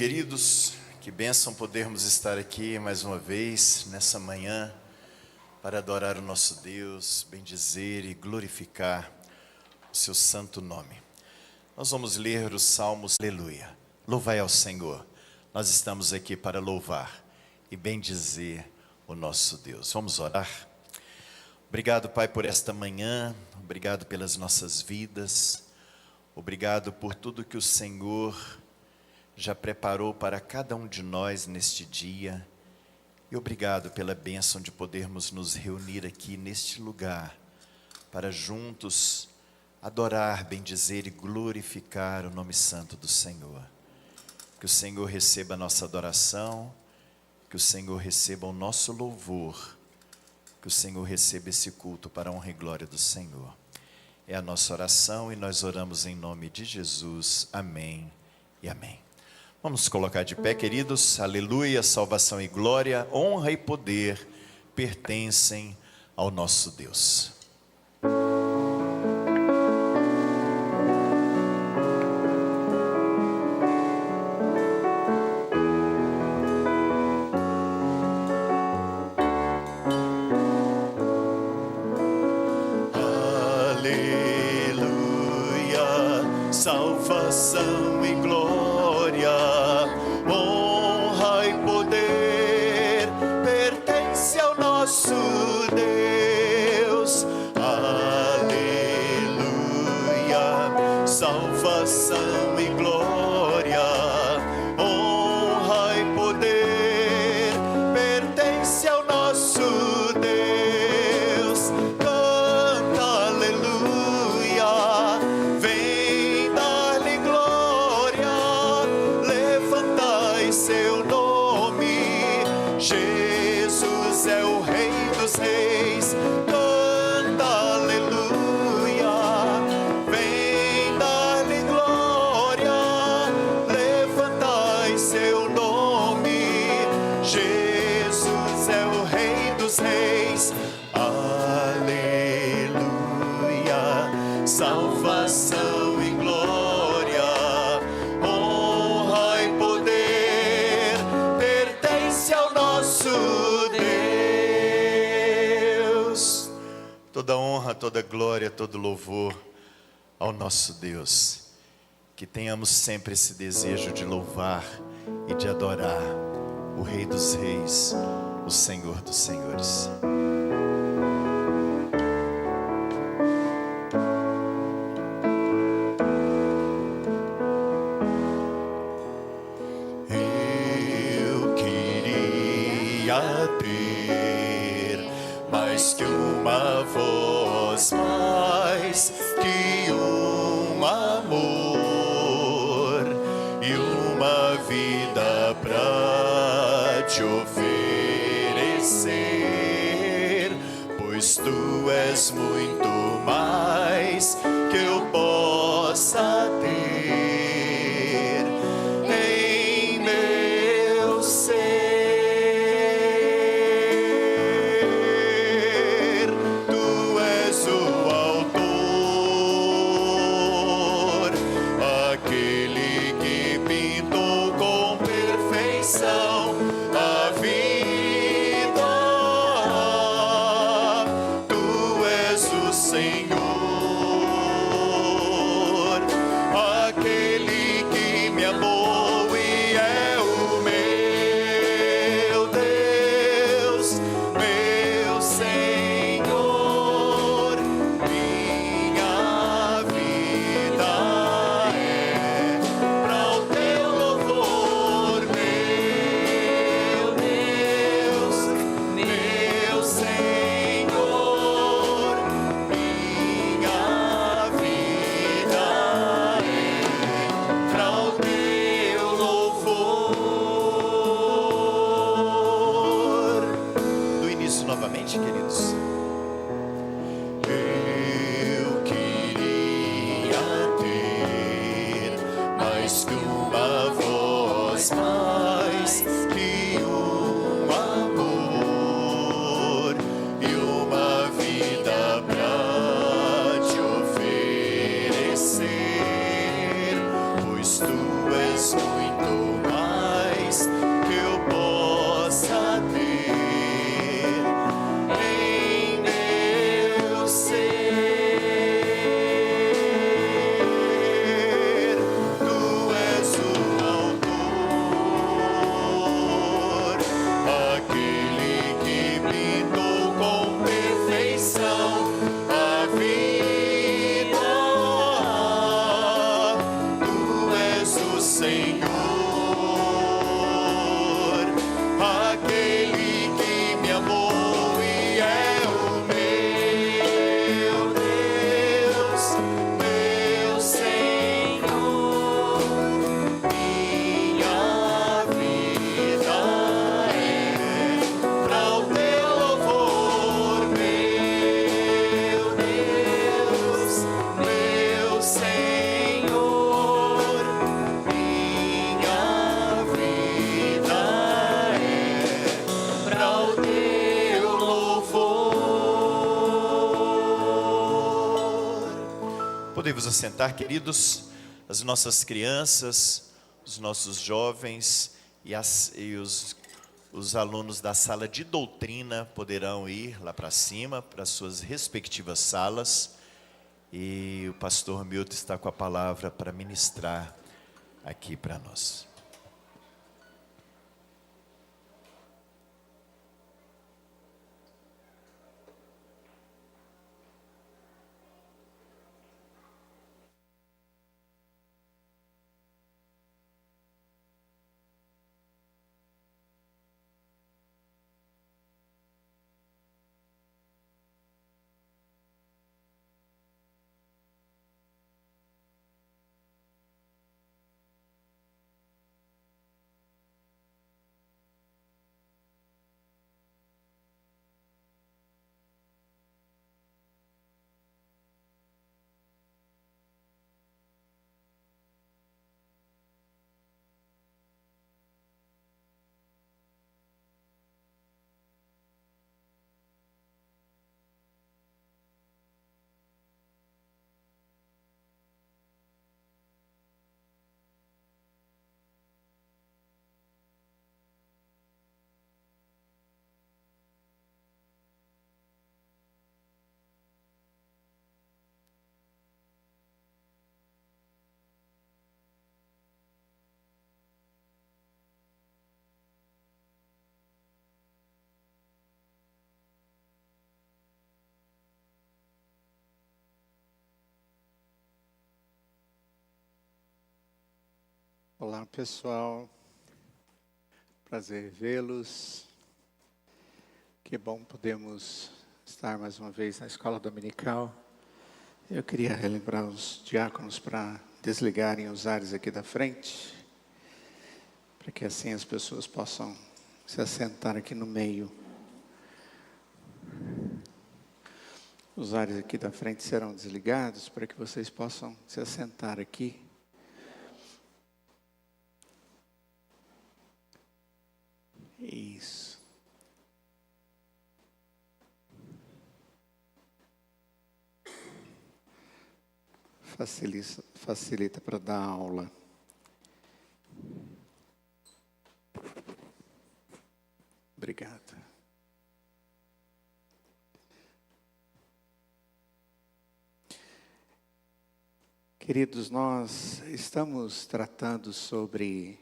queridos, que bênção podermos estar aqui mais uma vez nessa manhã para adorar o nosso Deus, bendizer e glorificar o seu santo nome. Nós vamos ler os Salmos, aleluia. Louvai ao Senhor. Nós estamos aqui para louvar e bendizer o nosso Deus. Vamos orar. Obrigado, Pai, por esta manhã. Obrigado pelas nossas vidas. Obrigado por tudo que o Senhor já preparou para cada um de nós neste dia. E obrigado pela bênção de podermos nos reunir aqui neste lugar para juntos adorar, bendizer e glorificar o nome santo do Senhor. Que o Senhor receba a nossa adoração, que o Senhor receba o nosso louvor, que o Senhor receba esse culto para a honra e glória do Senhor. É a nossa oração e nós oramos em nome de Jesus. Amém e amém. Vamos colocar de pé, queridos. Aleluia, salvação e glória, honra e poder pertencem ao nosso Deus. Aleluia, salvação e glória, honra e poder pertence ao nosso Deus. Aleluia, salvação e glória, honra e poder pertence ao nosso Deus. Canta aleluia, vem dar-lhe glória, levantai seu nome, Jesus é o Rei dos Reis. Canta aleluia, vem dar-lhe glória, levantai seu nome, Jesus é o Rei dos Reis. Aleluia, salvação e glória, honra e poder pertence ao nosso Deus. Toda honra, toda glória, todo louvor ao nosso Deus. Que tenhamos sempre esse desejo de louvar e de adorar o Rei dos Reis, o Senhor dos Senhores. Eu queria ter mais que uma voz, mais que um amor e uma vida pra te oferecer, pois tu és muito mais que eu possa ter em meu ser. Tu és o autor, aquele que pintou com perfeição a vida. Tu és o Senhor, aquele que me amou e é o meu Deus, meu Senhor. Minha vida é para o teu louvor, meu Deus, meu Senhor. Minha vida é para o teu louvor. Do início novamente, queridos. Eu queria ter mais que uma voz, mais que um amor e uma vida pra te oferecer, pois tu és muito mais Podem-vos assentar, queridos. As nossas crianças, os nossos jovens e os alunos da sala de doutrina poderão ir lá para cima, para suas respectivas salas. E o pastor Milton está com a palavra para ministrar aqui para nós. Olá, pessoal. Prazer vê-los. Que bom podemos estar mais uma vez na escola dominical. Eu queria relembrar os diáconos para desligarem os ares aqui da frente, para que assim as pessoas possam se assentar aqui no meio. Os ares aqui da frente serão desligados para que vocês possam se assentar aqui. Isso. Facilita para dar aula. Obrigado. Queridos, nós estamos tratando sobre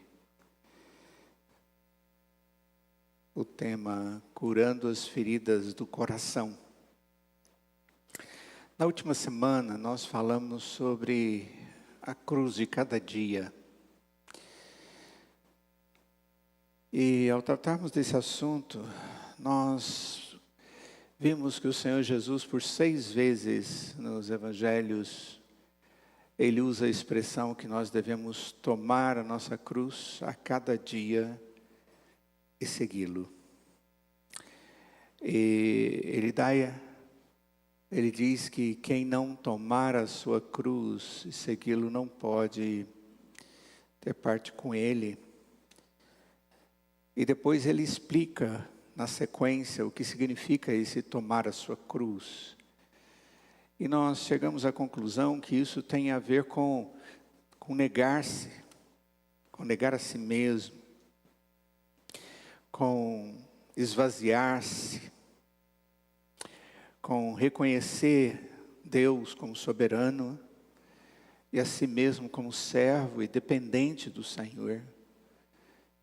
o tema Curando as Feridas do Coração. Na última semana, nós falamos sobre a cruz de cada dia. E ao tratarmos desse assunto, nós vimos que o Senhor Jesus, por 6 vezes nos evangelhos, Ele usa a expressão que nós devemos tomar a nossa cruz a cada dia e segui-lo. E ele diz que quem não tomar a sua cruz e segui-lo não pode ter parte com ele. E depois ele explica na sequência o que significa esse tomar a sua cruz. E nós chegamos à conclusão que isso tem a ver com negar-se, com negar a si mesmo, com esvaziar-se, com reconhecer Deus como soberano e a si mesmo como servo e dependente do Senhor,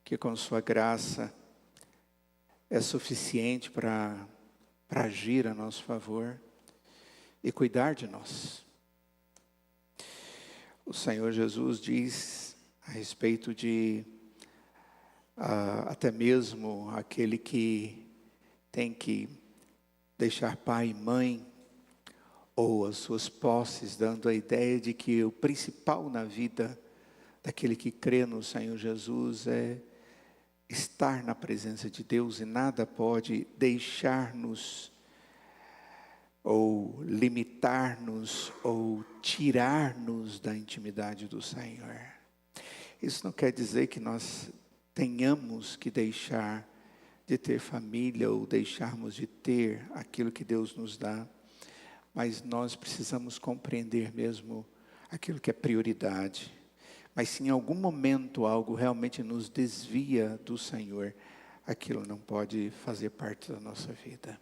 que com sua graça é suficiente para agir a nosso favor e cuidar de nós. O Senhor Jesus diz a respeito de até mesmo aquele que tem que deixar pai e mãe, ou as suas posses, dando a ideia de que o principal na vida daquele que crê no Senhor Jesus é estar na presença de Deus, e nada pode deixar-nos, ou limitar-nos, ou tirar-nos da intimidade do Senhor. Isso não quer dizer que nós tenhamos que deixar de ter família ou deixarmos de ter aquilo que Deus nos dá, mas nós precisamos compreender mesmo aquilo que é prioridade. Mas se em algum momento algo realmente nos desvia do Senhor, aquilo não pode fazer parte da nossa vida.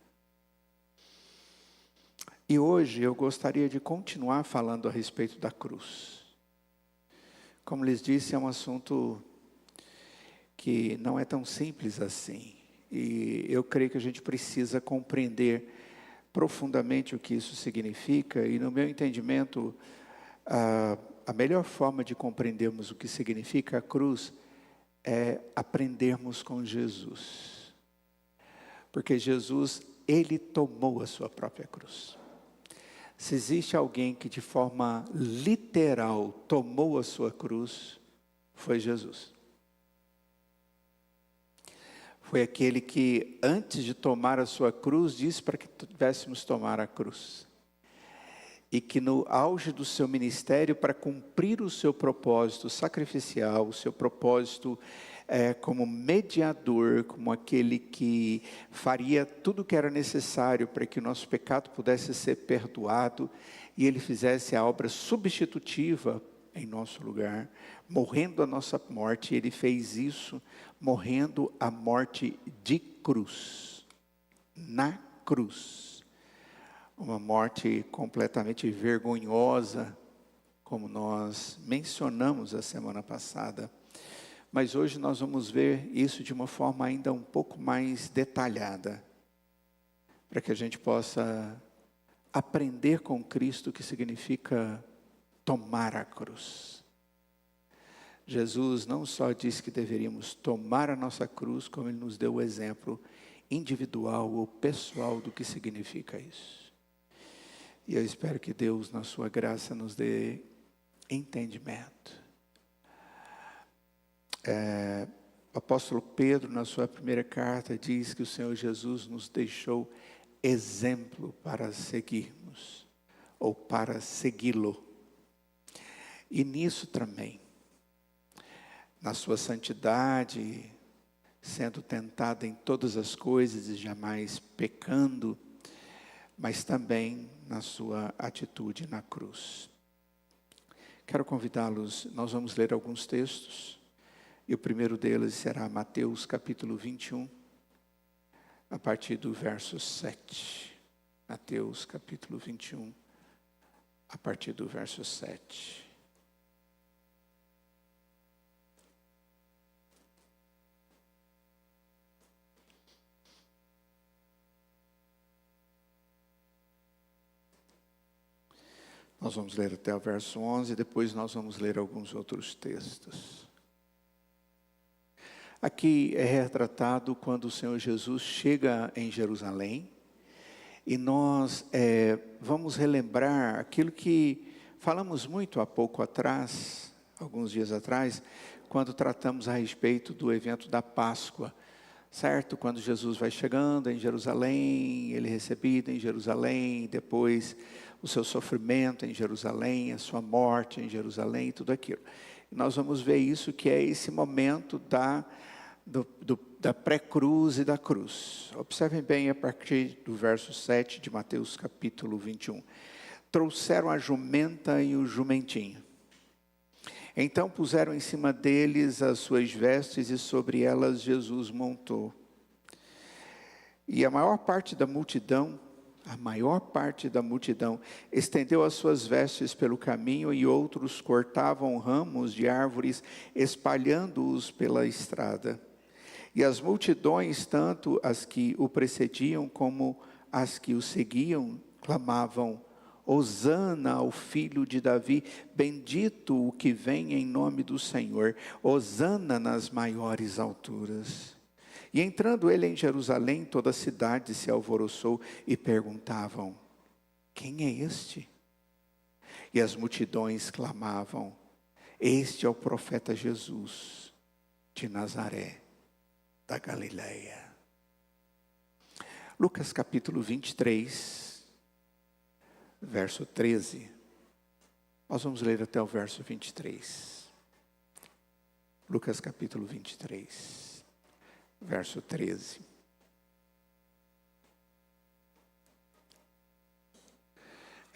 E hoje eu gostaria de continuar falando a respeito da cruz. Como lhes disse, é um assunto que não é tão simples assim. E eu creio que a gente precisa compreender profundamente o que isso significa. E no meu entendimento, a melhor forma de compreendermos o que significa a cruz é aprendermos com Jesus. Porque Jesus, Ele tomou a sua própria cruz. Se existe alguém que de forma literal tomou a sua cruz, foi Jesus. Foi aquele que antes de tomar a sua cruz, disse para que tivéssemos tomar a cruz. E que no auge do seu ministério, para cumprir o seu propósito sacrificial, o seu propósito como mediador, como aquele que faria tudo o que era necessário para que o nosso pecado pudesse ser perdoado, e ele fizesse a obra substitutiva em nosso lugar, morrendo a nossa morte. Ele fez isso morrendo a morte de cruz, na cruz. Uma morte completamente vergonhosa, como nós mencionamos a semana passada. Mas hoje nós vamos ver isso de uma forma ainda um pouco mais detalhada, para que a gente possa aprender com Cristo o que significa tomar a cruz. Jesus não só disse que deveríamos tomar a nossa cruz, como Ele nos deu o exemplo individual ou pessoal do que significa isso. E eu espero que Deus, na sua graça, nos dê entendimento. O apóstolo Pedro, na sua primeira carta, diz que o Senhor Jesus nos deixou exemplo para seguirmos, ou para segui-lo. E nisso também, na sua santidade, sendo tentado em todas as coisas e jamais pecando, mas também na sua atitude na cruz. Quero convidá-los, nós vamos ler alguns textos. E o primeiro deles será Mateus capítulo 21, a partir do verso 7. Mateus capítulo 21, a partir do verso 7. Nós vamos ler até o verso 11, depois nós vamos ler alguns outros textos. Aqui é retratado quando o Senhor Jesus chega em Jerusalém, e nós vamos relembrar aquilo que falamos muito há pouco atrás, alguns dias atrás, quando tratamos a respeito do evento da Páscoa, certo? Quando Jesus vai chegando em Jerusalém, ele é recebido em Jerusalém, depois o seu sofrimento em Jerusalém, a sua morte em Jerusalém, tudo aquilo. E nós vamos ver isso, que é esse momento da pré-cruz e da cruz. Observem bem a partir do verso 7 de Mateus capítulo 21. Trouxeram a jumenta e o jumentinho. Então puseram em cima deles as suas vestes e sobre elas Jesus montou. E a maior parte da multidão estendeu as suas vestes pelo caminho, e outros cortavam ramos de árvores, espalhando-os pela estrada. E as multidões, tanto as que o precediam como as que o seguiam, clamavam: Hosana ao filho de Davi, bendito o que vem em nome do Senhor, Hosana nas maiores alturas. E entrando ele em Jerusalém, toda a cidade se alvoroçou e perguntavam: quem é este? E as multidões clamavam: este é o profeta Jesus de Nazaré, da Galileia. Lucas capítulo 23, verso 13. Nós vamos ler até o verso 23. Lucas capítulo 23, verso 13.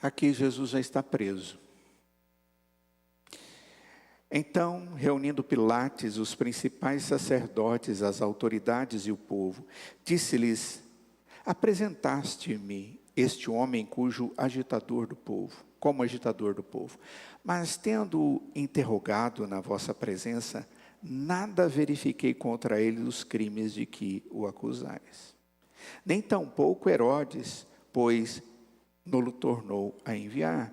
Aqui Jesus já está preso. Então, reunindo Pilatos, os principais sacerdotes, as autoridades e o povo, disse-lhes: apresentaste-me este homem como agitador do povo. Mas tendo interrogado na vossa presença, nada verifiquei contra ele os crimes de que o acusais. Nem tampouco Herodes, pois não-lo tornou a enviar.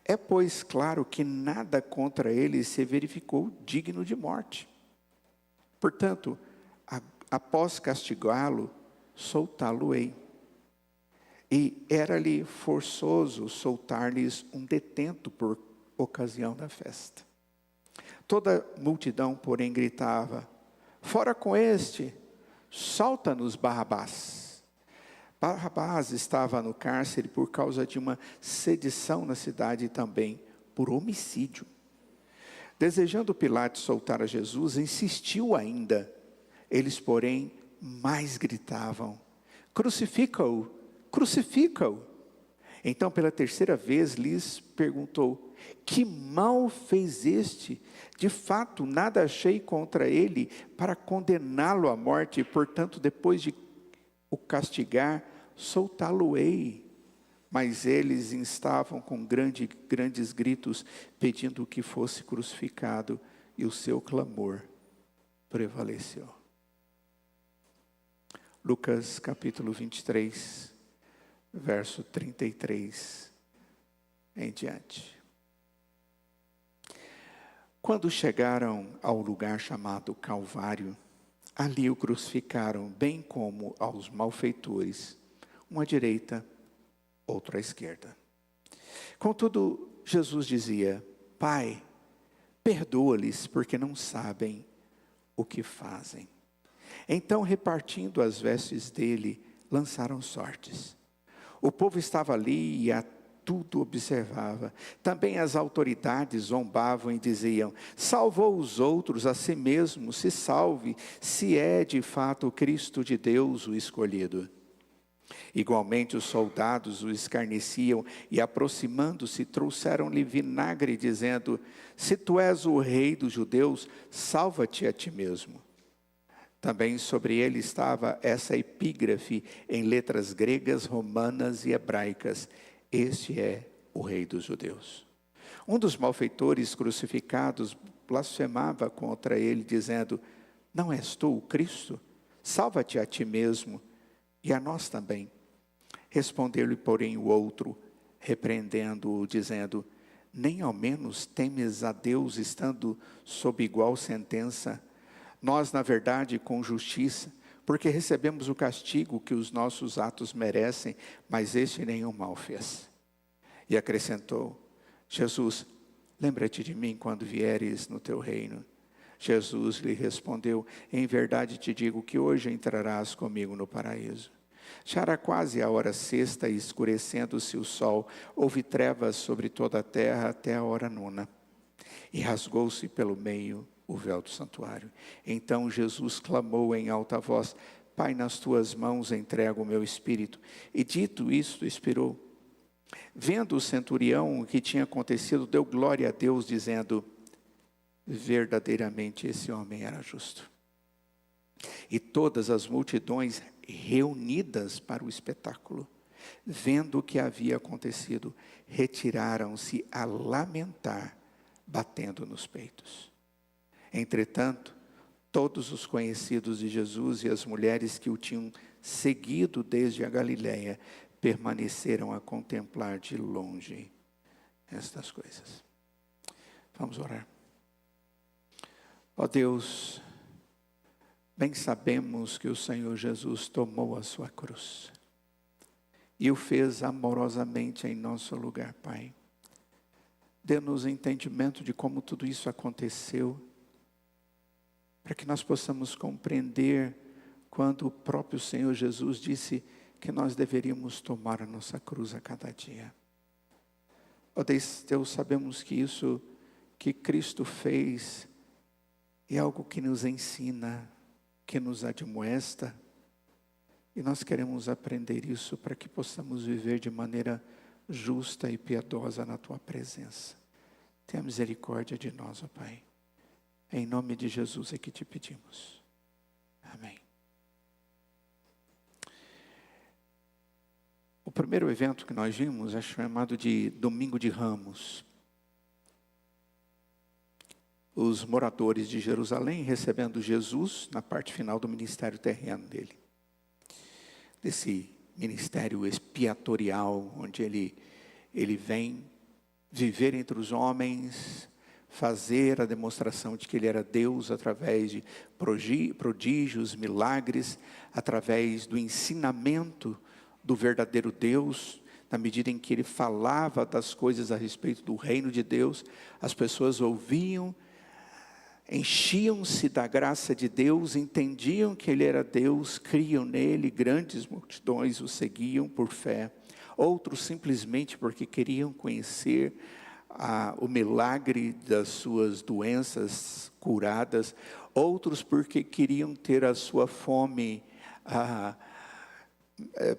É, pois, claro que nada contra ele se verificou digno de morte. Portanto, após castigá-lo, soltá-lo-ei. E era-lhe forçoso soltar-lhes um detento por ocasião da festa. Toda a multidão, porém, gritava: fora com este, solta-nos Barrabás. Barrabás estava no cárcere por causa de uma sedição na cidade e também por homicídio. Desejando Pilatos soltar a Jesus, insistiu ainda. Eles, porém, mais gritavam: crucifica-o, crucifica-o. Então, pela terceira vez, lhes perguntou: que mal fez este? De fato, nada achei contra ele para condená-lo à morte, e, portanto, depois de o castigar, soltá-lo-ei. Mas eles instavam com grandes gritos, pedindo que fosse crucificado, e o seu clamor prevaleceu. Lucas capítulo 23, verso 33 em diante. Quando chegaram ao lugar chamado Calvário, ali o crucificaram, bem como aos malfeitores, um à direita, outro à esquerda. Contudo, Jesus dizia: Pai, perdoa-lhes, porque não sabem o que fazem. Então, repartindo as vestes dele, lançaram sortes. O povo estava ali e a tudo observava. Também as autoridades zombavam e diziam: salvou os outros, a si mesmo se salve, se é de fato o Cristo de Deus o escolhido. Igualmente os soldados o escarneciam e, aproximando-se, trouxeram-lhe vinagre, dizendo: se tu és o rei dos judeus, salva-te a ti mesmo. Também sobre ele estava essa epígrafe em letras gregas, romanas e hebraicas: este é o rei dos judeus. Um dos malfeitores crucificados blasfemava contra ele, dizendo: não és tu o Cristo? Salva-te a ti mesmo e a nós também. Respondeu-lhe, porém, o outro, repreendendo-o, dizendo: nem ao menos temes a Deus, estando sob igual sentença? Nós, na verdade, com justiça, porque recebemos o castigo que os nossos atos merecem, mas este nenhum mal fez. E acrescentou: Jesus, lembra-te de mim quando vieres no teu reino. Jesus lhe respondeu: em verdade te digo que hoje entrarás comigo no paraíso. Já era quase a hora sexta, e escurecendo-se o sol, houve trevas sobre toda a terra até a hora nona. E rasgou-se pelo meio o véu do santuário. Então Jesus clamou em alta voz: Pai, nas tuas mãos entrego o meu espírito. E dito isto, expirou. Vendo o centurião o que tinha acontecido, deu glória a Deus, dizendo: verdadeiramente esse homem era justo. E todas as multidões reunidas para o espetáculo, vendo o que havia acontecido, retiraram-se a lamentar, batendo nos peitos. Entretanto, todos os conhecidos de Jesus e as mulheres que o tinham seguido desde a Galiléia permaneceram a contemplar de longe estas coisas. Vamos orar. Ó Deus, bem sabemos que o Senhor Jesus tomou a sua cruz e o fez amorosamente em nosso lugar, Pai. Dê-nos entendimento de como tudo isso aconteceu, para que nós possamos compreender quando o próprio Senhor Jesus disse que nós deveríamos tomar a nossa cruz a cada dia. Ó Deus, sabemos que isso que Cristo fez é algo que nos ensina, que nos admoesta, e nós queremos aprender isso para que possamos viver de maneira justa e piedosa na Tua presença. Tenha misericórdia de nós, ó Pai. Em nome de Jesus é que te pedimos. Amém. O primeiro evento que nós vimos é chamado de Domingo de Ramos. Os moradores de Jerusalém recebendo Jesus na parte final do ministério terreno dele. Desse ministério expiatorial, onde ele vem viver entre os homens, fazer a demonstração de que ele era Deus através de prodígios, milagres, através do ensinamento do verdadeiro Deus. Na medida em que ele falava das coisas a respeito do reino de Deus, as pessoas ouviam, enchiam-se da graça de Deus, entendiam que ele era Deus, criam nele, grandes multidões o seguiam por fé. Outros simplesmente porque queriam conhecer o milagre das suas doenças curadas. Outros porque queriam ter a sua fome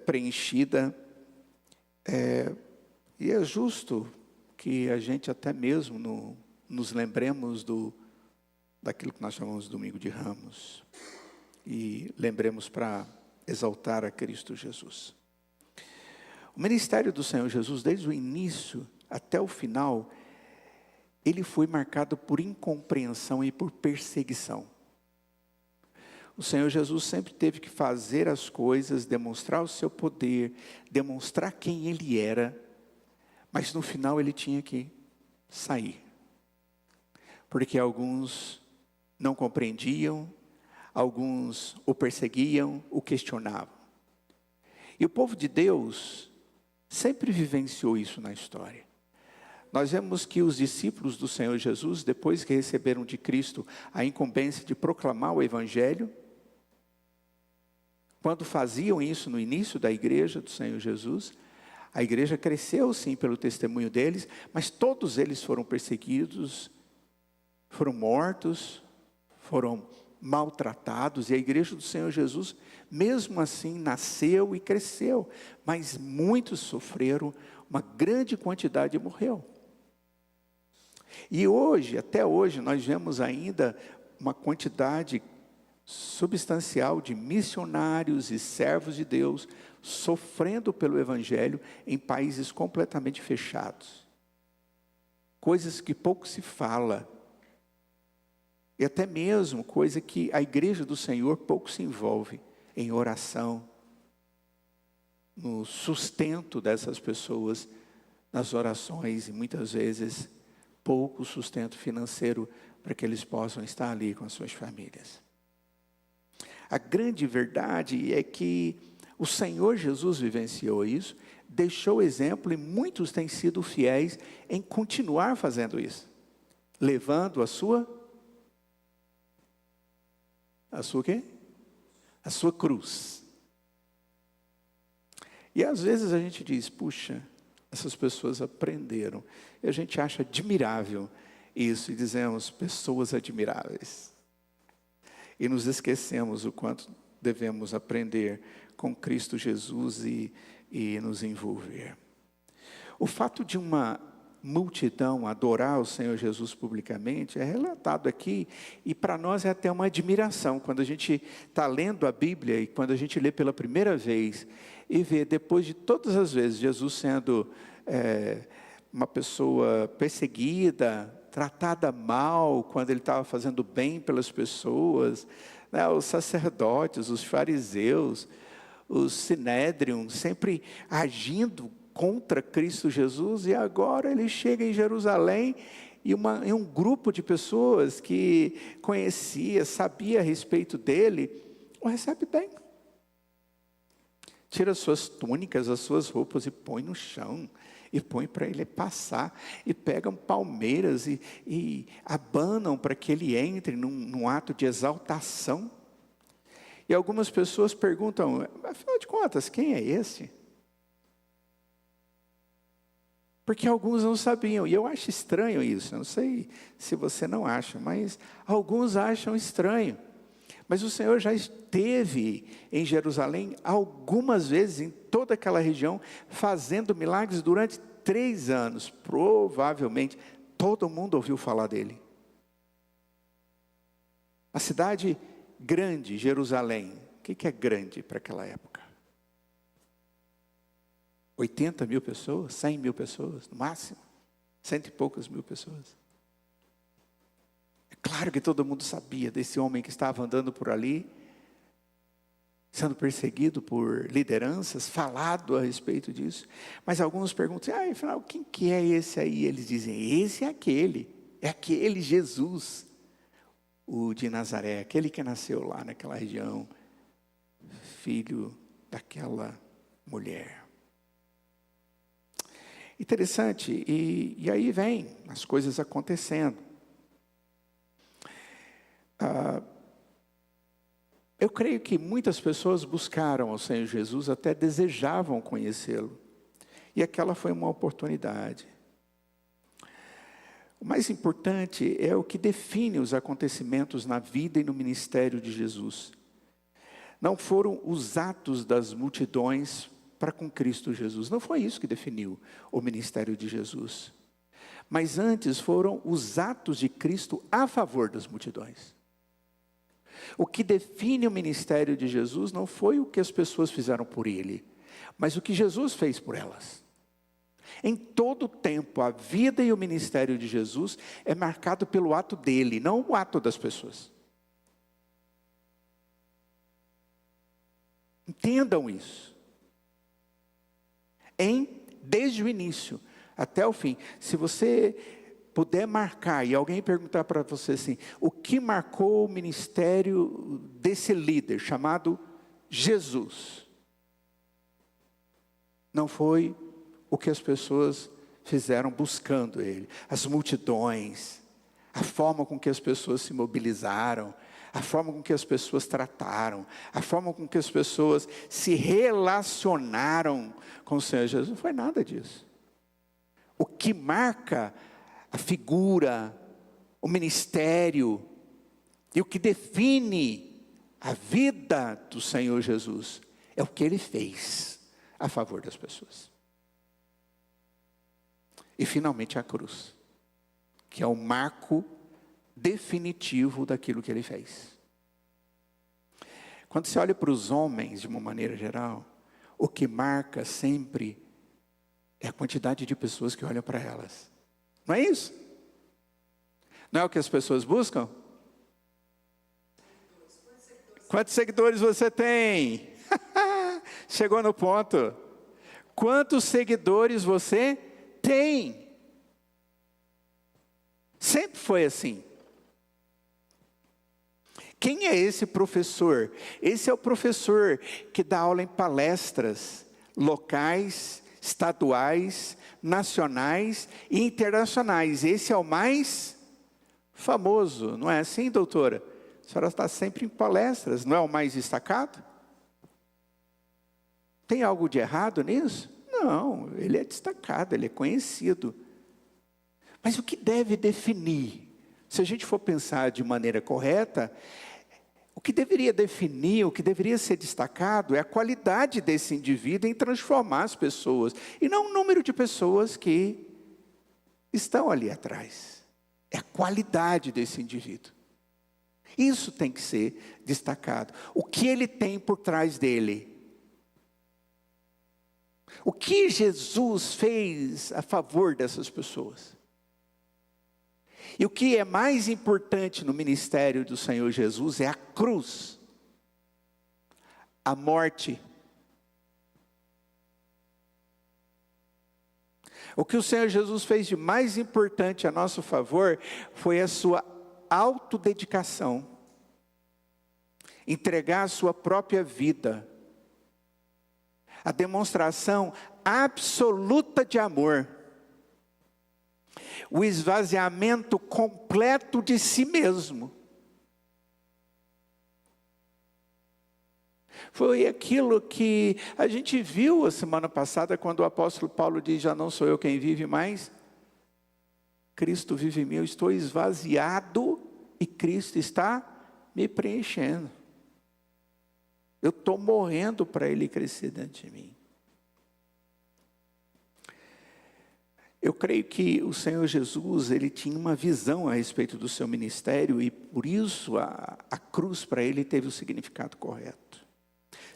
preenchida. E é justo que a gente até mesmo nos lembremos daquilo que nós chamamos de Domingo de Ramos. E lembremos para exaltar a Cristo Jesus. O ministério do Senhor Jesus, desde o início até o final, ele foi marcado por incompreensão e por perseguição. O Senhor Jesus sempre teve que fazer as coisas, demonstrar o seu poder, demonstrar quem ele era, mas no final ele tinha que sair. Porque alguns não compreendiam, alguns o perseguiam, o questionavam. E o povo de Deus sempre vivenciou isso na história. Nós vemos que os discípulos do Senhor Jesus, depois que receberam de Cristo a incumbência de proclamar o Evangelho, quando faziam isso no início da igreja do Senhor Jesus, a igreja cresceu sim pelo testemunho deles, mas todos eles foram perseguidos, foram mortos, foram maltratados, e a igreja do Senhor Jesus, mesmo assim, nasceu e cresceu, mas muitos sofreram, uma grande quantidade morreu. E hoje, até hoje, nós vemos ainda uma quantidade substancial de missionários e servos de Deus sofrendo pelo Evangelho em países completamente fechados. Coisas que pouco se fala. E até mesmo coisa que a igreja do Senhor pouco se envolve em oração, no sustento dessas pessoas, nas orações, e muitas vezes pouco sustento financeiro para que eles possam estar ali com as suas famílias. A grande verdade é que o Senhor Jesus vivenciou isso, deixou exemplo e muitos têm sido fiéis em continuar fazendo isso, levando a sua quê? A sua cruz. E às vezes a gente diz, puxa, essas pessoas aprenderam. E a gente acha admirável isso, e dizemos, pessoas admiráveis. E nos esquecemos o quanto devemos aprender com Cristo Jesus e nos envolver. O fato de uma multidão adorar o Senhor Jesus publicamente é relatado aqui, e para nós é até uma admiração quando a gente está lendo a Bíblia e quando a gente lê pela primeira vez e vê depois de todas as vezes Jesus sendo uma pessoa perseguida, tratada mal quando ele estava fazendo bem pelas pessoas, né? Os sacerdotes, os fariseus, os sinédrion sempre agindo contra Cristo Jesus, e agora ele chega em Jerusalém e um grupo de pessoas que conhecia, sabia a respeito dele, o recebe bem. Tira as suas túnicas, as suas roupas e põe no chão, e põe para ele passar, e pegam palmeiras e abanam para que ele entre num ato de exaltação. E algumas pessoas perguntam, afinal de contas, quem é esse? Porque alguns não sabiam, e eu acho estranho isso, eu não sei se você não acha, mas alguns acham estranho. Mas o Senhor já esteve em Jerusalém algumas vezes, em toda aquela região, fazendo milagres durante 3 anos, provavelmente Todo mundo ouviu falar dele. A cidade grande, Jerusalém. O que é grande para aquela época? 80 mil pessoas? 100 mil pessoas, no máximo? 100 e poucas mil pessoas. É claro que todo mundo sabia desse homem que estava andando por ali, sendo perseguido por lideranças, falado a respeito disso. Mas alguns perguntam, afinal, quem que é esse aí? Eles dizem, esse é aquele Jesus, o de Nazaré, aquele que nasceu lá naquela região, filho daquela mulher. Interessante, e aí vem as coisas acontecendo. Eu creio que muitas pessoas buscaram ao Senhor Jesus, até desejavam conhecê-lo. E aquela foi uma oportunidade. O mais importante é o que define os acontecimentos na vida e no ministério de Jesus. Não foram os atos das multidões para com Cristo Jesus. Não foi isso que definiu o ministério de Jesus. Mas antes foram os atos de Cristo a favor das multidões. O que define o ministério de Jesus não foi o que as pessoas fizeram por ele, mas o que Jesus fez por elas. Em todo o tempo, a vida e o ministério de Jesus é marcado pelo ato dele, não o ato das pessoas. Entendam isso. Desde o início até o fim. Se você puder marcar, e alguém perguntar para você assim, o que marcou o ministério desse líder, chamado Jesus? Não foi o que as pessoas fizeram buscando ele, as multidões, a forma com que as pessoas se mobilizaram, a forma com que as pessoas trataram, a forma com que as pessoas se relacionaram com o Senhor Jesus, não foi nada disso. O que marca a figura, o ministério, e o que define a vida do Senhor Jesus, é o que ele fez a favor das pessoas. E finalmente a cruz, que é o marco definitivo daquilo que ele fez. Quando você olha para os homens, de uma maneira geral, o que marca sempre é a quantidade de pessoas que olham para elas. Não é isso? Não é o que as pessoas buscam? Quantos seguidores você tem? Chegou no ponto. Quantos seguidores você tem? Sempre foi assim. Quem é esse professor? Esse é o professor que dá aula em palestras locais, estaduais, nacionais e internacionais. Esse é o mais famoso, não é assim, doutora? A senhora está sempre em palestras, não é o mais destacado? Tem algo de errado nisso? Não, ele é destacado, ele é conhecido. Mas o que deve definir? Se a gente for pensar de maneira correta, o que deveria definir, o que deveria ser destacado é a qualidade desse indivíduo em transformar as pessoas, e não o número de pessoas que estão ali atrás. É a qualidade desse indivíduo. Isso tem que ser destacado. O que ele tem por trás dele? O que Jesus fez a favor dessas pessoas? E o que é mais importante no ministério do Senhor Jesus é a cruz, a morte. O que o Senhor Jesus fez de mais importante a nosso favor foi a sua autodedicação, entregar a sua própria vida, a demonstração absoluta de amor, o esvaziamento completo de si mesmo. Foi aquilo que a gente viu a semana passada, quando o apóstolo Paulo diz, já não sou eu quem vive mais, Cristo vive em mim, eu estou esvaziado e Cristo está me preenchendo. Eu estou morrendo para Ele crescer dentro de mim. Eu creio que o Senhor Jesus, ele tinha uma visão a respeito do seu ministério e por isso a cruz para ele teve o significado correto.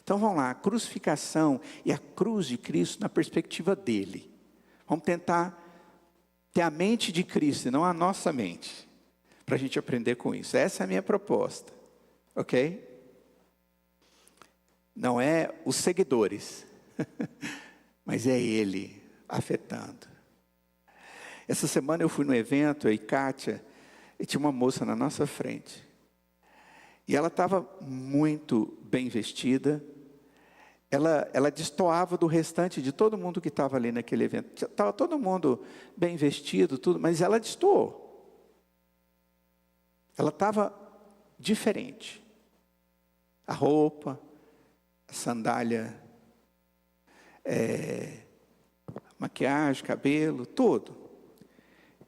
Então vamos lá, a crucificação e a cruz de Cristo na perspectiva dele. Vamos tentar ter a mente de Cristo e não a nossa mente, para a gente aprender com isso. Essa é a minha proposta, ok? Não é os seguidores, mas é ele afetando. Essa semana eu fui no evento, eu e Kátia, e tinha uma moça na nossa frente. E ela estava muito bem vestida. Ela destoava do restante de todo mundo que estava ali naquele evento. Estava todo mundo bem vestido, tudo, mas ela destoou. Ela estava diferente. A roupa, a sandália, maquiagem, cabelo, tudo.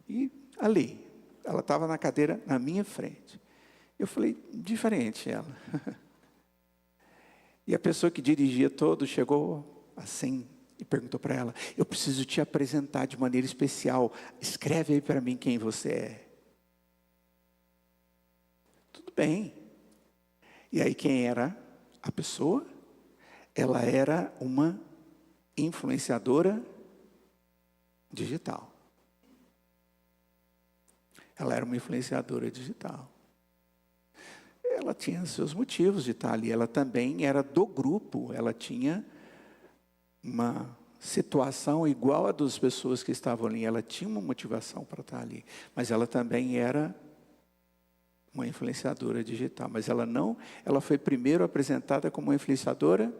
E ali, ela estava na cadeira na minha frente. Eu falei, diferente ela. E a pessoa que dirigia todo chegou assim e perguntou para ela, eu preciso te apresentar de maneira especial, escreve aí para mim quem você é. Tudo bem. E aí quem era a pessoa? Ela era uma influenciadora digital. Ela era uma influenciadora digital. Ela tinha seus motivos de estar ali. Ela também era do grupo. Ela tinha uma situação igual a das pessoas que estavam ali. Ela tinha uma motivação para estar ali. Mas ela também era uma influenciadora digital. Mas ela foi primeiro apresentada como uma influenciadora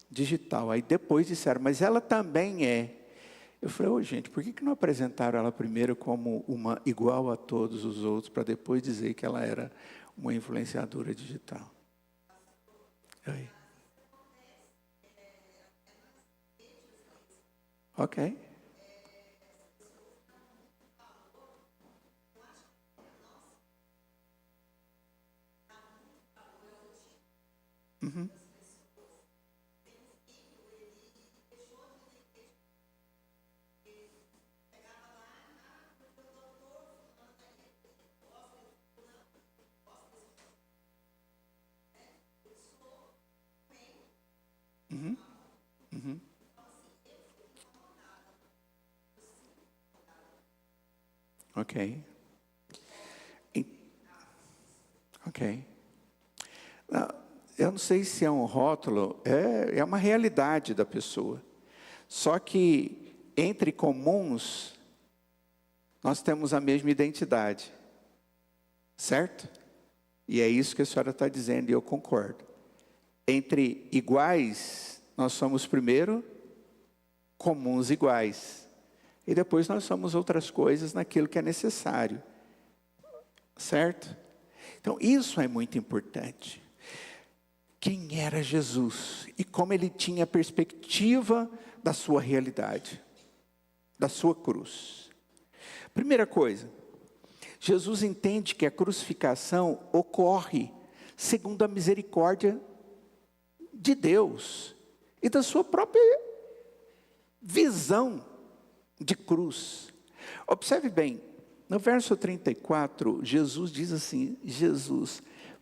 digital. Aí depois disseram, mas ela também é. Eu falei, gente, por que não apresentaram ela primeiro como uma igual a todos os outros, para depois dizer que ela era uma influenciadora digital? Oi. Ok. Uhum. Uhum. Uhum. Ok. Ok. Não, eu não sei se é um rótulo, é uma realidade da pessoa. Só que entre comuns, nós temos a mesma identidade. Certo? E é isso que a senhora está dizendo, e eu concordo. Entre iguais, nós somos primeiro comuns iguais. E depois nós somos outras coisas naquilo que é necessário. Certo? Então, isso é muito importante. Quem era Jesus? E como ele tinha a perspectiva da sua realidade. Da sua cruz. Primeira coisa. Jesus entende que a crucificação ocorre segundo a misericórdia de Deus e da sua própria visão de cruz. Observe bem, no verso 34, Jesus diz assim,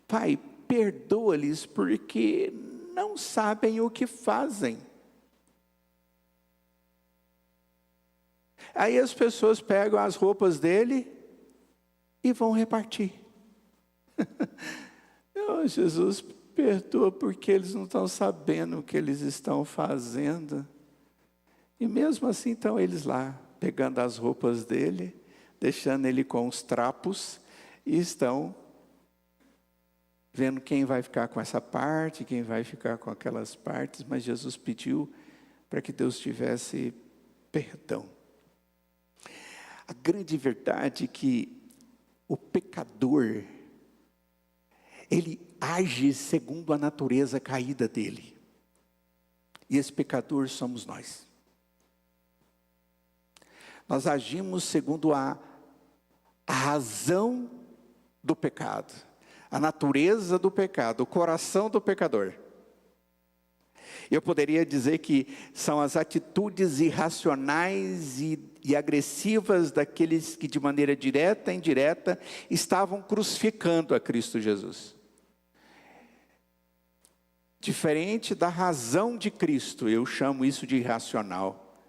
Pai, perdoa-lhes porque não sabem o que fazem. Aí as pessoas pegam as roupas dele e vão repartir. Jesus, perdoa porque eles não estão sabendo o que eles estão fazendo. E mesmo assim estão eles lá, pegando as roupas dele, deixando ele com os trapos, e estão vendo quem vai ficar com essa parte, quem vai ficar com aquelas partes, mas Jesus pediu para que Deus tivesse perdão. A grande verdade é que o pecador, ele age segundo a natureza caída dele. E esse pecador somos nós. Nós agimos segundo a razão do pecado, a natureza do pecado, o coração do pecador. Eu poderia dizer que são as atitudes irracionais e e agressivas daqueles que de maneira direta e indireta estavam crucificando a Cristo Jesus. Diferente da razão de Cristo, eu chamo isso de irracional.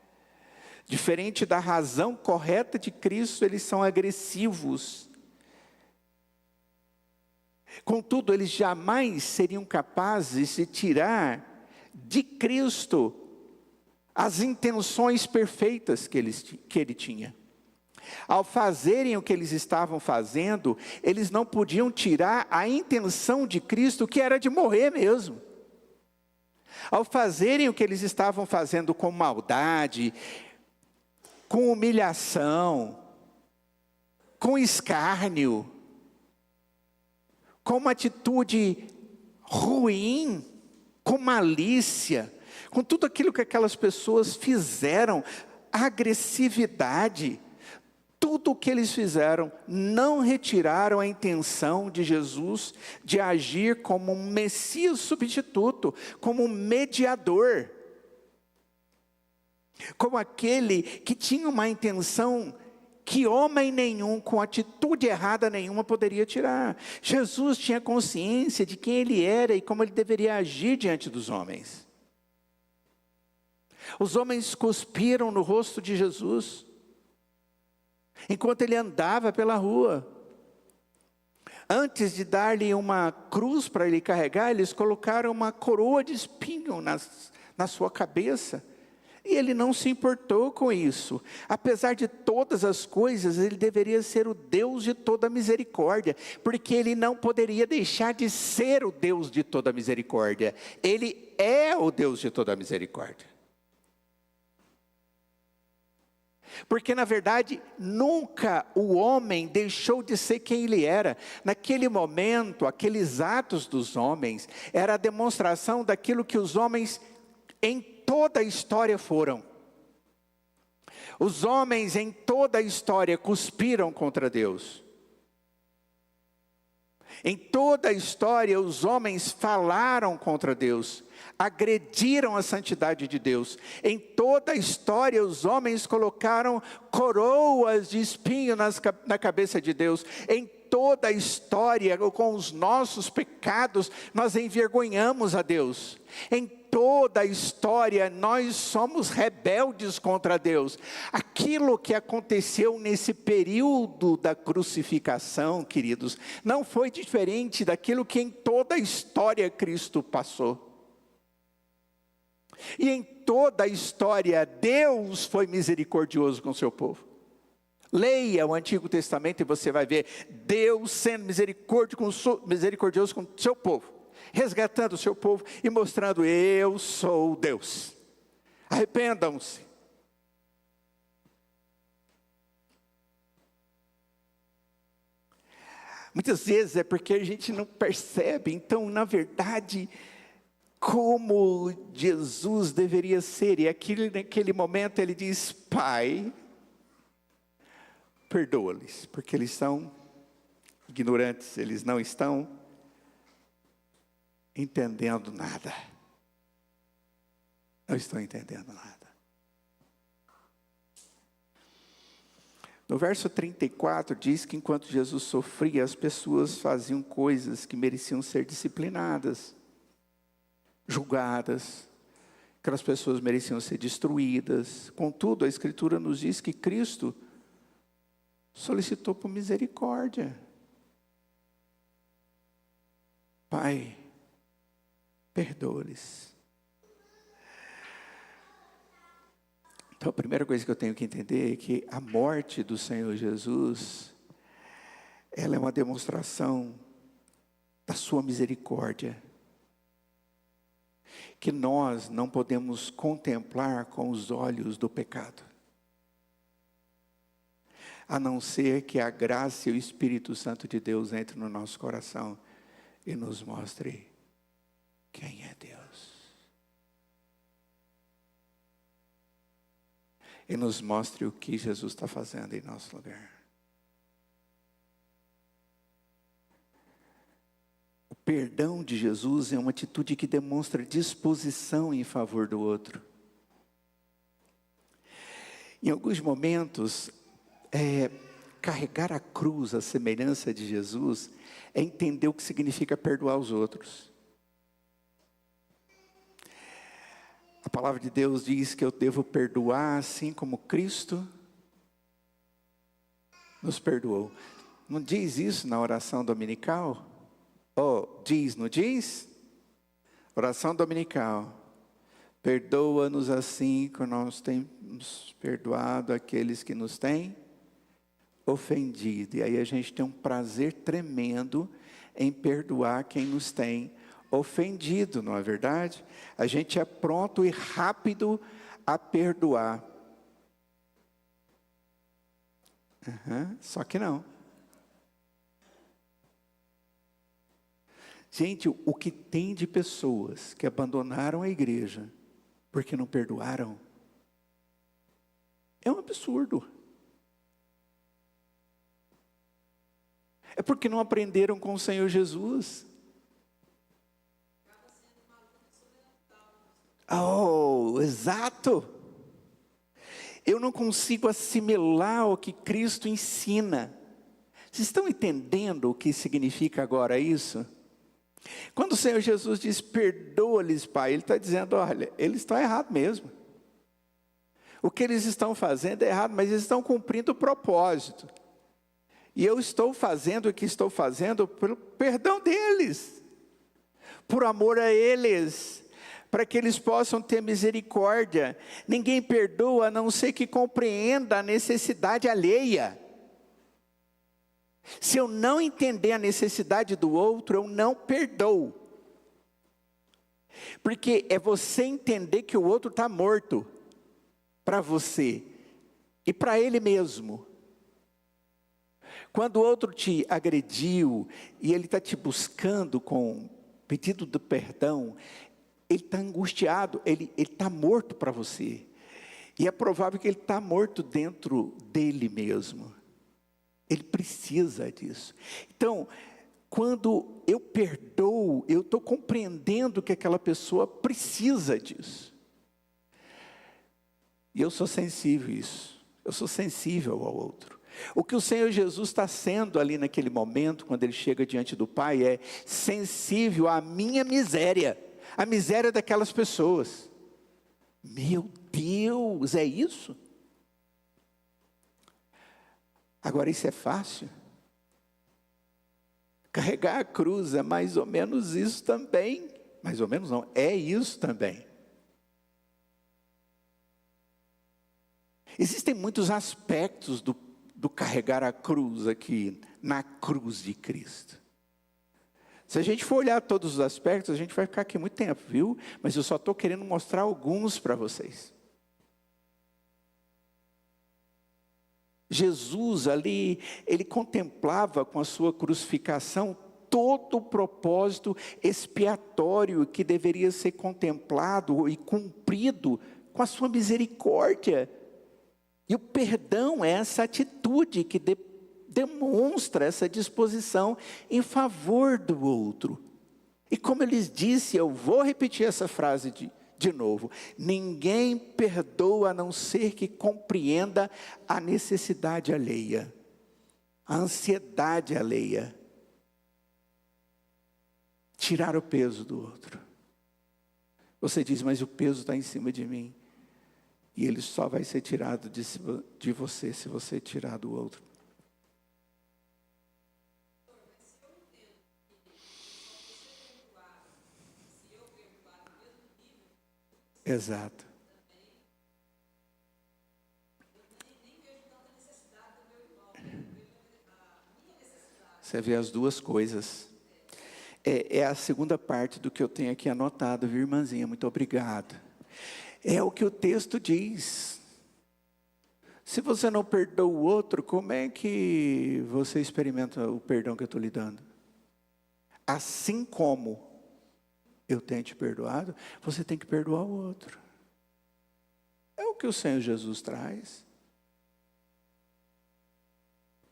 Diferente da razão correta de Cristo, eles são agressivos. Contudo, eles jamais seriam capazes de tirar de Cristo as intenções perfeitas que ele tinha. Ao fazerem o que eles estavam fazendo, eles não podiam tirar a intenção de Cristo, que era de morrer mesmo. Ao fazerem o que eles estavam fazendo com maldade, com humilhação, com escárnio, com uma atitude ruim, com malícia, com tudo aquilo que aquelas pessoas fizeram, agressividade, tudo o que eles fizeram, não retiraram a intenção de Jesus de agir como um Messias substituto, como um mediador, como aquele que tinha uma intenção que homem nenhum, com atitude errada nenhuma, poderia tirar. Jesus tinha consciência de quem ele era e como ele deveria agir diante dos homens. Os homens cuspiram no rosto de Jesus, enquanto ele andava pela rua. Antes de dar-lhe uma cruz para ele carregar, eles colocaram uma coroa de espinho na sua cabeça. E ele não se importou com isso. Apesar de todas as coisas, ele deveria ser o Deus de toda misericórdia, porque ele não poderia deixar de ser o Deus de toda misericórdia. Ele é o Deus de toda misericórdia. Porque na verdade, nunca o homem deixou de ser quem ele era. Naquele momento, aqueles atos dos homens, era a demonstração daquilo que os homens em toda a história foram. Os homens em toda a história cuspiram contra Deus. Em toda a história, os homens falaram contra Deus, agrediram a santidade de Deus. Em toda a história, os homens colocaram coroas de espinho na cabeça de Deus. Em toda a história, com os nossos pecados, nós envergonhamos a Deus. Em toda a história, nós somos rebeldes contra Deus. Aquilo que aconteceu nesse período da crucificação, queridos, não foi diferente daquilo que em toda a história Cristo passou. E em toda a história, Deus foi misericordioso com o seu povo. Leia o Antigo Testamento e você vai ver Deus sendo misericordioso com o seu povo, resgatando o seu povo e mostrando: eu sou Deus. Arrependam-se. Muitas vezes é porque a gente não percebe. Então, na verdade, como Jesus deveria ser. E naquele momento ele diz: Pai, perdoa-lhes, porque eles são ignorantes, eles não estão entendendo nada. Não estão entendendo nada. No verso 34 diz que enquanto Jesus sofria, as pessoas faziam coisas que mereciam ser disciplinadas, julgadas. Aquelas pessoas mereciam ser destruídas. Contudo, a Escritura nos diz que Cristo solicitou por misericórdia. Pai, perdoa-lhes. Então a primeira coisa que eu tenho que entender é que a morte do Senhor Jesus, ela é uma demonstração da sua misericórdia, que nós não podemos contemplar com os olhos do pecado, a não ser que a graça e o Espírito Santo de Deus entrem no nosso coração e nos mostre quem é Deus. E nos mostre o que Jesus está fazendo em nosso lugar. O perdão de Jesus é uma atitude que demonstra disposição em favor do outro. Em alguns momentos, carregar a cruz, a semelhança de Jesus, é entender o que significa perdoar os outros. A palavra de Deus diz que eu devo perdoar assim como Cristo nos perdoou. Não diz isso na oração dominical? Diz, não diz? Oração dominical. Perdoa-nos assim como nós temos perdoado aqueles que nos têm ofendido. E aí a gente tem um prazer tremendo em perdoar quem nos tem ofendido, não é verdade? A gente é pronto e rápido a perdoar. Só que não. Gente, o que tem de pessoas que abandonaram a igreja porque não perdoaram é um absurdo. É porque não aprenderam com o Senhor Jesus. Exato. Eu não consigo assimilar o que Cristo ensina. Vocês estão entendendo o que significa agora isso? Quando o Senhor Jesus diz, perdoa-lhes, Pai, Ele está dizendo, olha, eles estão errados mesmo. O que eles estão fazendo é errado, mas eles estão cumprindo o propósito. E eu estou fazendo o que estou fazendo pelo perdão deles, por amor a eles, para que eles possam ter misericórdia. Ninguém perdoa a não ser que compreenda a necessidade alheia. Se eu não entender a necessidade do outro, eu não perdoo. Porque é você entender que o outro está morto para você e para ele mesmo. Quando o outro te agrediu e ele está te buscando com pedido de perdão, ele está angustiado, ele está morto para você. E é provável que ele está morto dentro dele mesmo. Ele precisa disso. Então, quando eu perdoo, eu estou compreendendo que aquela pessoa precisa disso. E eu sou sensível a isso. Eu sou sensível ao outro. O que o Senhor Jesus está sendo ali naquele momento, quando Ele chega diante do Pai, é sensível à minha miséria. A miséria daquelas pessoas. Meu Deus, é isso? Agora, isso é fácil? Carregar a cruz é mais ou menos isso também. Mais ou menos não, é isso também. Existem muitos aspectos do carregar a cruz aqui, na cruz de Cristo. Se a gente for olhar todos os aspectos, a gente vai ficar aqui muito tempo, viu? Mas eu só estou querendo mostrar alguns para vocês. Jesus ali, ele contemplava com a sua crucificação todo o propósito expiatório que deveria ser contemplado e cumprido com a sua misericórdia. E o perdão é essa atitude que demonstra essa disposição em favor do outro. E como eu lhes disse, eu vou repetir essa frase de novo. Ninguém perdoa a não ser que compreenda a necessidade alheia, a ansiedade alheia. Tirar o peso do outro. Você diz, mas o peso está em cima de mim. E ele só vai ser tirado de você se você tirar do outro. Exato. Você vê as duas coisas. É a segunda parte do que eu tenho aqui anotado, viu, irmãzinha? Muito obrigado. É o que o texto diz. Se você não perdoa o outro, como é que você experimenta o perdão que eu estou lhe dando? Assim como eu tenho te perdoado, você tem que perdoar o outro. É o que o Senhor Jesus traz.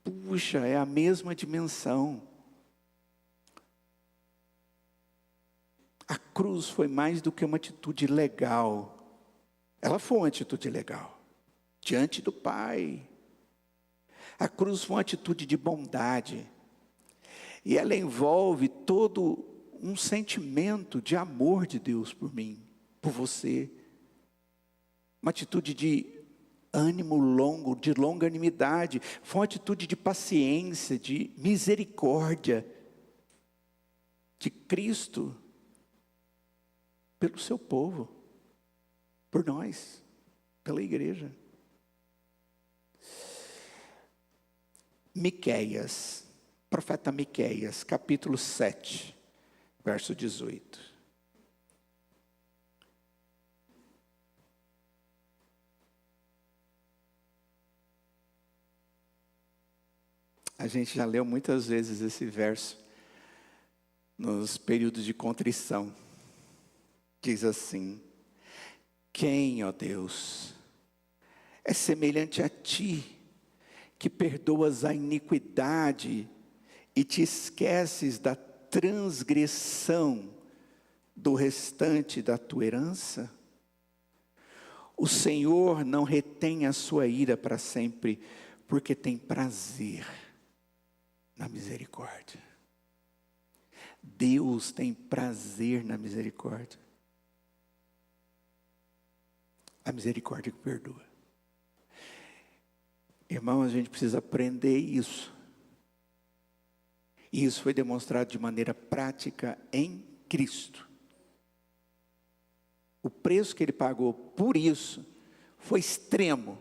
Puxa, é a mesma dimensão. A cruz foi mais do que uma atitude legal. Ela foi uma atitude legal. diante do Pai. A cruz foi uma atitude de bondade. E ela envolve todo um sentimento de amor de Deus por mim, por você. Uma atitude de ânimo longo, de longanimidade. Foi uma atitude de paciência, de misericórdia de Cristo pelo seu povo, por nós, pela igreja. Miqueias, profeta Miqueias, capítulo 7, verso 18. A gente já leu muitas vezes esse verso nos períodos de contrição. Diz assim: quem, ó Deus, é semelhante a ti, que perdoas a iniquidade e te esqueces da transgressão do restante da tua herança? O Senhor não retém a sua ira para sempre, porque tem prazer na misericórdia. Deus tem prazer na misericórdia. A misericórdia que perdoa. Irmão, a gente precisa aprender isso. E isso foi demonstrado de maneira prática em Cristo. O preço que Ele pagou por isso foi extremo,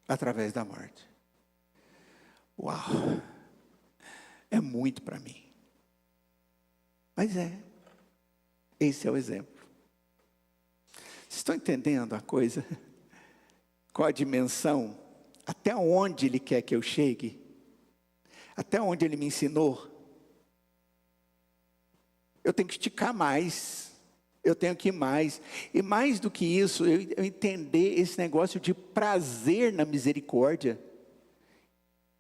através da morte. Uau! É muito para mim. Mas esse é o exemplo. Vocês estão entendendo a coisa? Qual a dimensão? Até onde Ele quer que eu chegue? Até onde Ele me ensinou? Eu tenho que esticar mais. Eu tenho que ir mais. E mais do que isso, eu entender esse negócio de prazer na misericórdia.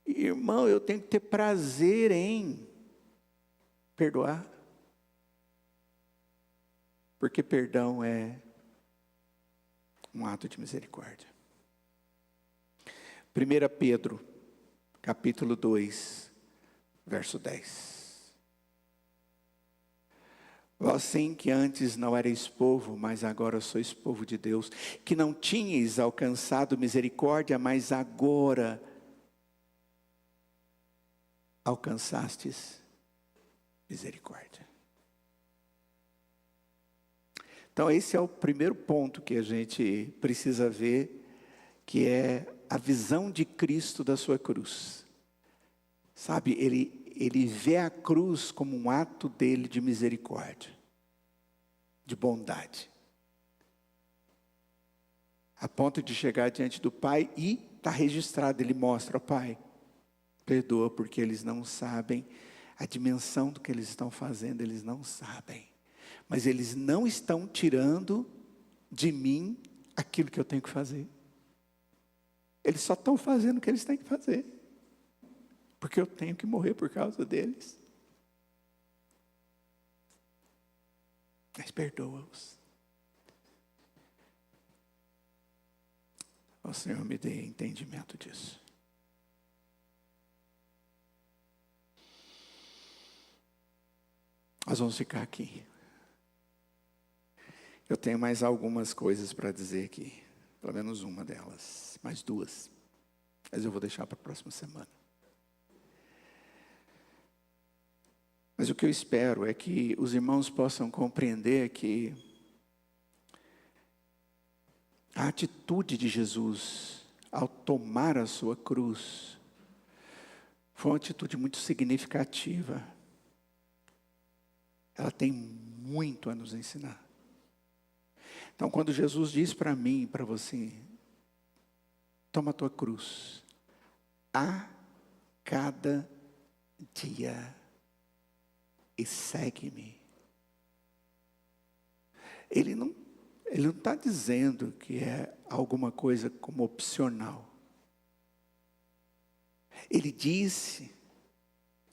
Irmão, eu tenho que ter prazer em perdoar. Porque perdão é um ato de misericórdia. 1 Pedro, capítulo 2, verso 10. Vós sim que antes não erais povo, mas agora sois povo de Deus, que não tinhais alcançado misericórdia, mas agora alcançastes misericórdia. Então esse é o primeiro ponto que a gente precisa ver, que é a visão de Cristo da sua cruz. Sabe, ele vê a cruz como um ato dele de misericórdia, de bondade. A ponto de chegar diante do Pai e está registrado, ele mostra: Pai, perdoa porque eles não sabem a dimensão do que eles estão fazendo, eles não sabem. Mas eles não estão tirando de mim aquilo que eu tenho que fazer. Eles só estão fazendo o que eles têm que fazer. Porque eu tenho que morrer por causa deles. Mas perdoa-os. O Senhor me dê entendimento disso. Nós vamos ficar aqui. Eu tenho mais algumas coisas para dizer aqui. Pelo menos uma delas. Mais duas. Mas eu vou deixar para a próxima semana. Mas o que eu espero é que os irmãos possam compreender que a atitude de Jesus ao tomar a sua cruz foi uma atitude muito significativa. Ela tem muito a nos ensinar. Então, quando Jesus diz para mim e para você: toma a tua cruz a cada dia e segue-me. Ele não está dizendo que é alguma coisa como opcional. Ele disse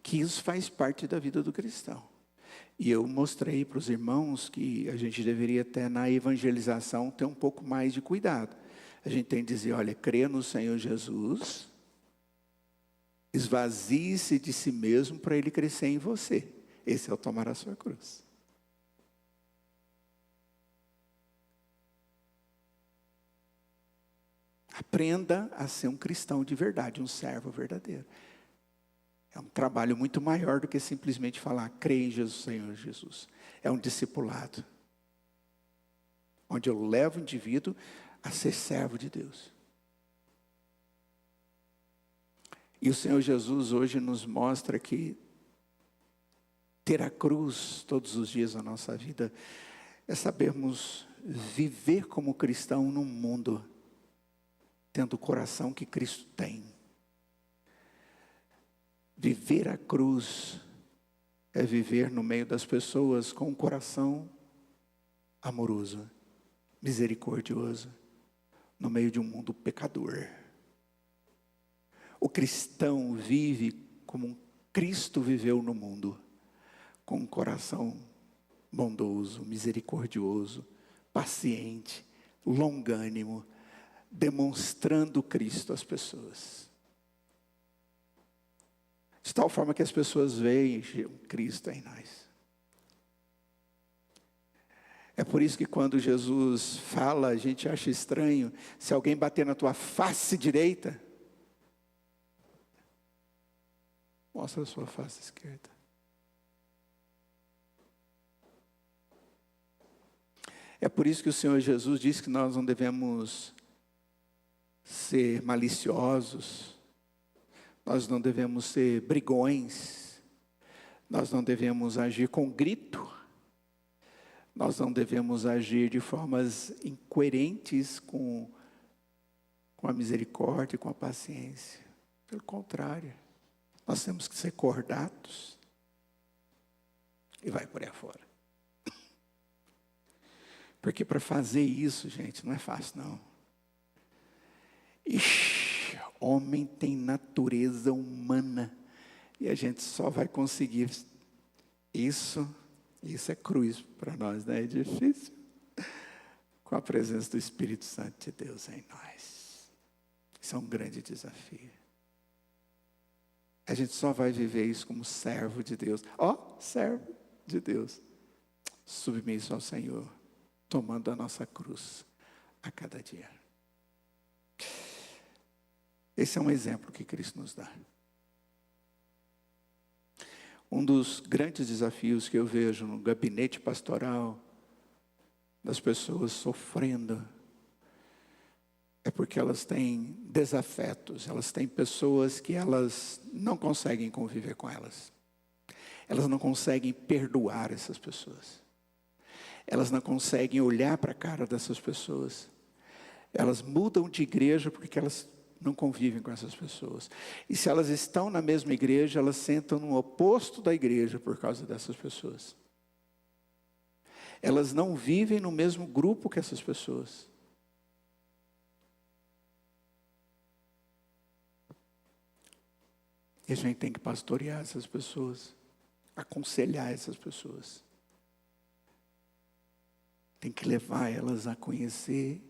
que isso faz parte da vida do cristão. E eu mostrei para os irmãos que a gente deveria até na evangelização ter um pouco mais de cuidado. A gente tem que dizer, olha, crê no Senhor Jesus, esvazie-se de si mesmo para Ele crescer em você. Esse é o tomar a sua cruz. Aprenda a ser um cristão de verdade, um servo verdadeiro. É um trabalho muito maior do que simplesmente falar, crê em Jesus, Senhor Jesus. É um discipulado, onde eu levo o indivíduo a ser servo de Deus. E o Senhor Jesus hoje nos mostra que ter a cruz todos os dias da nossa vida é sabermos viver como cristão num mundo tendo o coração que Cristo tem. Viver a cruz é viver no meio das pessoas com um coração amoroso, misericordioso, no meio de um mundo pecador. O cristão vive como Cristo viveu no mundo, com um coração bondoso, misericordioso, paciente, longânimo, demonstrando Cristo às pessoas. De tal forma que as pessoas veem Cristo em nós. É por isso que quando Jesus fala, a gente acha estranho. Se alguém bater na tua face direita, mostra a sua face esquerda. É por isso que o Senhor Jesus diz que nós não devemos ser maliciosos, nós não devemos ser brigões, nós não devemos agir com grito, nós não devemos agir de formas incoerentes com a misericórdia e com a paciência. Pelo contrário, nós temos que ser cordatos e vai por aí afora. Porque para fazer isso, gente, não é fácil não. Homem tem natureza humana e a gente só vai conseguir isso é cruz para nós, né? É difícil. Com a presença do Espírito Santo de Deus em nós. Isso é um grande desafio. A gente só vai viver isso como servo de Deus. Servo de Deus. Submisso ao Senhor, tomando a nossa cruz a cada dia. Esse é um exemplo que Cristo nos dá. Um dos grandes desafios que eu vejo no gabinete pastoral, das pessoas sofrendo, é porque elas têm desafetos, elas têm pessoas que elas não conseguem conviver com elas. Elas não conseguem perdoar essas pessoas. Elas não conseguem olhar para a cara dessas pessoas. Elas mudam de igreja porque elas não convivem com essas pessoas. E se elas estão na mesma igreja, elas sentam no oposto da igreja por causa dessas pessoas. Elas não vivem no mesmo grupo que essas pessoas. E a gente tem que pastorear essas pessoas, aconselhar essas pessoas. Tem que levar elas a conhecer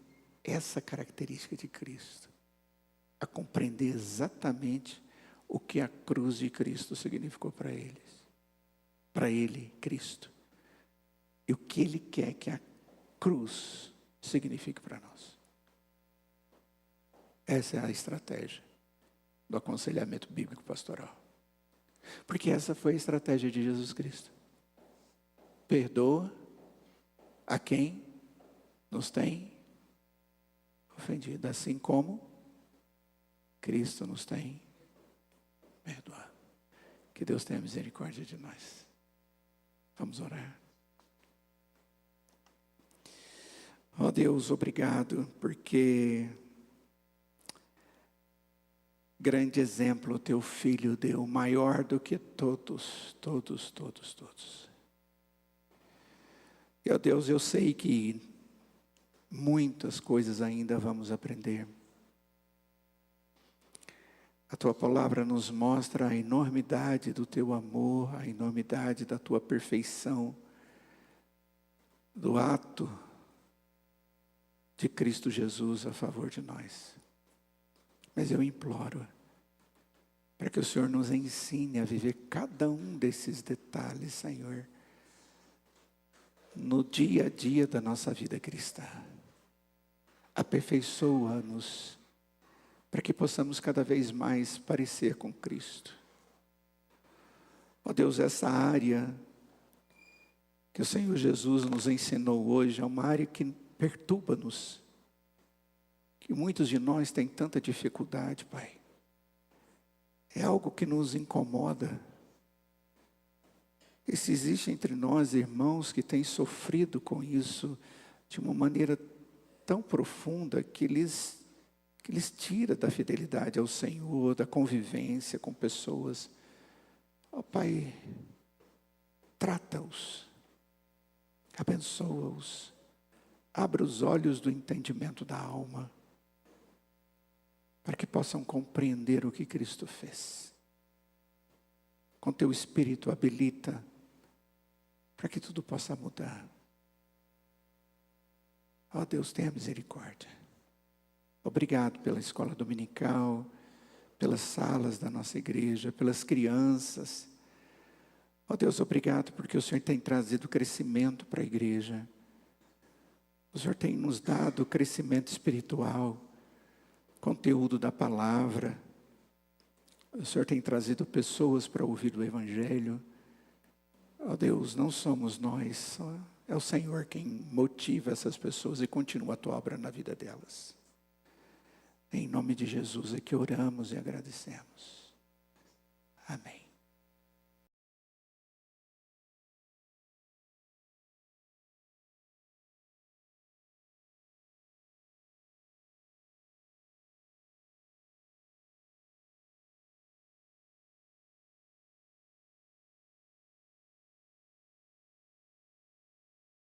essa característica de Cristo. A compreender exatamente o que a cruz de Cristo significou para eles. Para Ele, Cristo. E o que Ele quer que a cruz signifique para nós. Essa é a estratégia do aconselhamento bíblico pastoral. Porque essa foi a estratégia de Jesus Cristo. Perdoa a quem nos tem ofendido, assim como Cristo nos tem perdoado. Que Deus tenha misericórdia de nós. Vamos orar. Ó Deus, obrigado, porque grande exemplo o teu filho deu, maior do que todos. E ó Deus, eu sei que muitas coisas ainda vamos aprender. A tua palavra nos mostra a enormidade do teu amor, a enormidade da tua perfeição, do ato de Cristo Jesus a favor de nós. Mas eu imploro para que o Senhor nos ensine a viver cada um desses detalhes, Senhor, no dia a dia da nossa vida cristã. Aperfeiçoa-nos para que possamos cada vez mais parecer com Cristo. Ó Deus, essa área que o Senhor Jesus nos ensinou hoje é uma área que perturba-nos, que muitos de nós têm tanta dificuldade, Pai. É algo que nos incomoda. E se existe entre nós irmãos que têm sofrido com isso de uma maneira tão profunda que lhes tira da fidelidade ao Senhor, da convivência com pessoas, ó Pai, trata-os, abençoa-os, abra os olhos do entendimento da alma, para que possam compreender o que Cristo fez. Com teu Espírito habilita, para que tudo possa mudar. Ó Deus, tenha misericórdia. Obrigado pela escola dominical, pelas salas da nossa igreja, pelas crianças. Ó Deus, obrigado porque o Senhor tem trazido crescimento para a igreja. O Senhor tem nos dado crescimento espiritual, conteúdo da palavra. O Senhor tem trazido pessoas para ouvir o Evangelho. Ó Deus, não somos nós, é o Senhor quem motiva essas pessoas e continua a tua obra na vida delas. Em nome de Jesus é que oramos e agradecemos. Amém.